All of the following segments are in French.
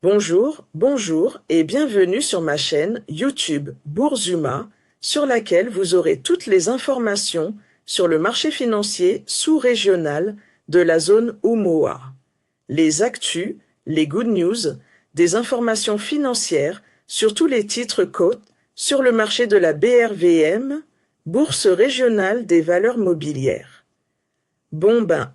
Bonjour et bienvenue sur ma chaîne YouTube Bourzuma, sur laquelle vous aurez toutes les informations sur le marché financier sous-régional de la zone UMOA. Les actus, les good news, des informations financières sur tous les titres cotés sur le marché de la BRVM, Bourse régionale des valeurs mobilières.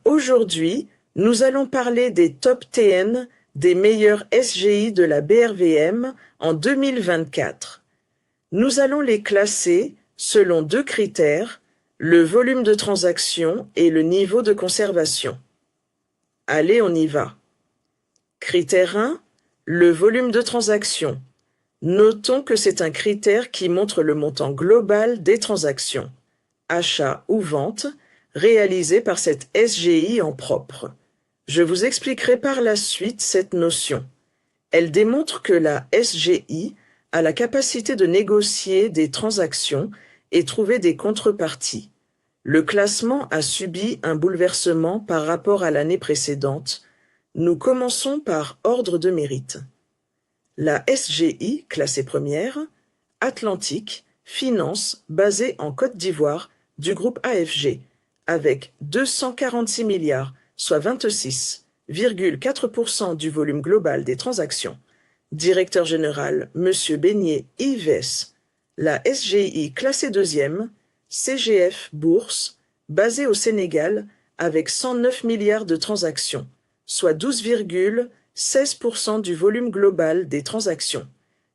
Aujourd'hui, nous allons parler des top 10 des meilleurs SGI de la BRVM en 2024. Nous allons les classer selon deux critères, le volume de transaction et le niveau de conservation. Allez, on y va. Critère 1, le volume de transaction. Notons que c'est un critère qui montre le montant global des transactions, achat ou vente, réalisées par cette SGI en propre. Je vous expliquerai par la suite cette notion. Elle démontre que la SGI a la capacité de négocier des transactions et trouver des contreparties. Le classement a subi un bouleversement par rapport à l'année précédente. Nous commençons par ordre de mérite. La SGI, classée première, Atlantique, finance, basée en Côte d'Ivoire, du groupe AFG, avec 246 milliards, soit 26,4% du volume global des transactions. Directeur général, M. Beignet Yves. La SGI classée deuxième, CGF Bourse, basée au Sénégal, avec 109 milliards de transactions, soit 12,16% du volume global des transactions.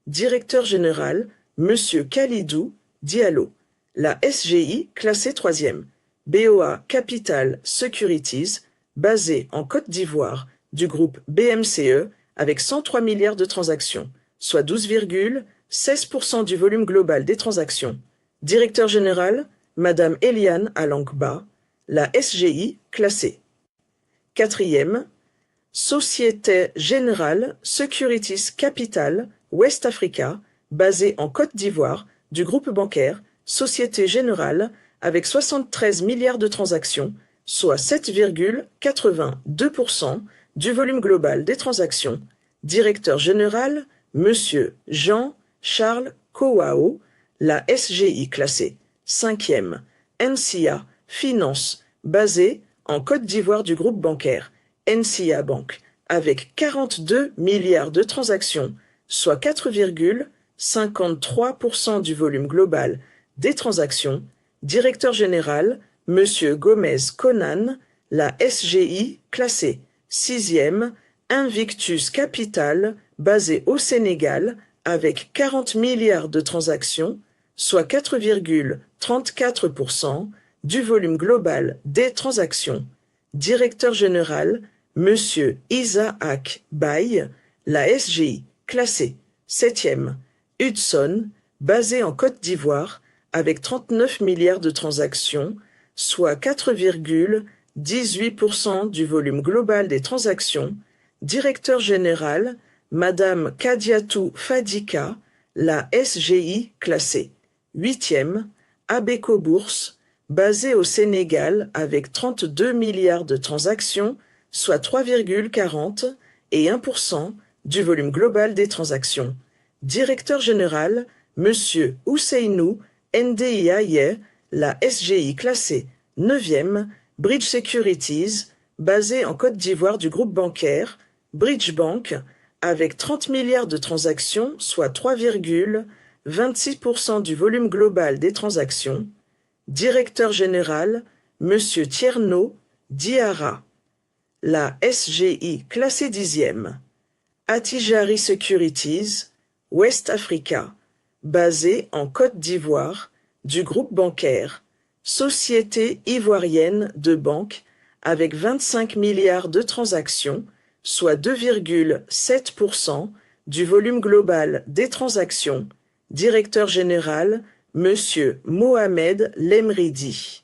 Directeur général, M. Khalidou Diallo. La SGI classée troisième, BOA Capital Securities, basée en Côte d'Ivoire, du groupe BMCE, avec 103 milliards de transactions, soit 12,16% du volume global des transactions. Directeur général, Madame Eliane Alangba. La SGI classée. Quatrième, Société Générale Securities Capital West Africa, basée en Côte d'Ivoire, du groupe bancaire Société Générale, avec 73 milliards de transactions, soit 7,82% du volume global des transactions. Directeur général, M. Jean-Charles Kouao. La SGI classée. Cinquième, NCA Finance, basée en Côte d'Ivoire du groupe bancaire NCA Bank, avec 42 milliards de transactions, soit 4,53% du volume global des transactions. Directeur général, M. Gomez Conan. La SGI classée. Sixième, Invictus Capital, basé au Sénégal, avec 40 milliards de transactions, soit 4,34% du volume global des transactions. Directeur général, M. Isaac Baye. La SGI classée. Septième, Hudson, basé en Côte d'Ivoire, avec 39 milliards de transactions, soit 4,18% du volume global des transactions. Directeur général, Madame Kadiatou Fadika. La SGI classée. Huitième, Abeco Bourse, basée au Sénégal, avec 32 milliards de transactions, soit 3,41% du volume global des transactions. Directeur général, M. Ousseinou Ndiaye. La SGI classée. Neuvième, Bridge Securities, basée en Côte d'Ivoire du groupe bancaire Bridge Bank, avec 30 milliards de transactions, soit 3,26% du volume global des transactions. Directeur général, M. Tierno Diarra. La SGI classée dixième, Attijari Securities, West Africa, basée en Côte d'Ivoire, du groupe bancaire Société ivoirienne de banque, avec 25 milliards de transactions, soit 2,7% du volume global des transactions. Directeur général, M. Mohamed Lemridi.